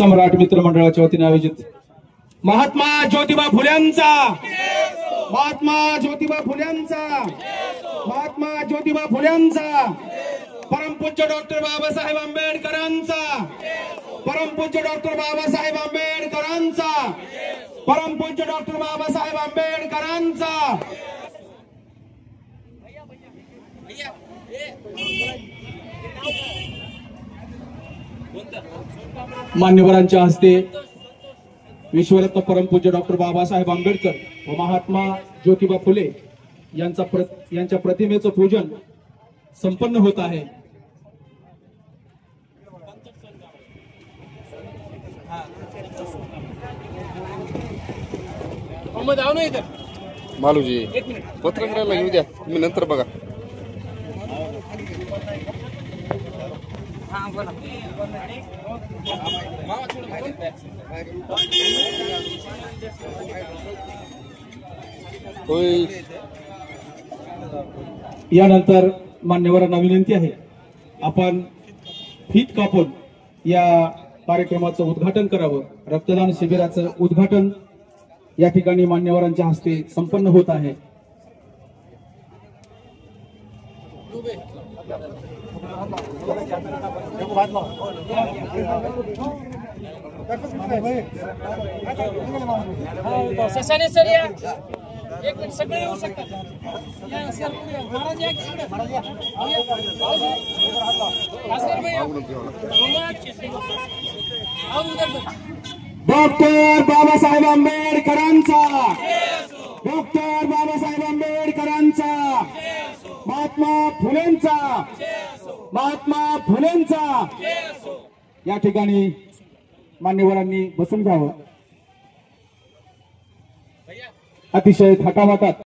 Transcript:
सम्राट मित्र मंडळाच्या वतीने आयोजित महात्मा ज्योतिबा फुल्यांचा परमपूज्य डॉक्टर बाबासाहेब आंबेडकरांचा परमपूज्य डॉक्टर बाबासाहेब आंबेडकरांचा मान्यवरांच्या हस्ते विश्वरत्न परमपूज्य डॉक्टर बाबासाहेब आंबेडकर व महात्मा ज्योतिबा फुले यांच्या प्रतिमेचं पूजन संपन्न होत आहे। मालूजी पत्रकाराला घेऊ द्या, तुम्ही नंतर बघा। यानंतर मान्यवरांना विनंती आहे, आपण फीत कापून या कार्यक्रमाचं उद्घाटन करावं। रक्तदान शिबिराचं उद्घाटन या ठिकाणी मान्यवरांच्या हस्ते संपन्न होत आहे। एक मिनिट सगळे येऊ शकतात। डॉक्टर बाबासाहेब आंबेडकरांचा महात्मा फुलेंचा या ठिकाणी मान्यवरांनी बसून घ्यावं। अतिशय थाटामाटात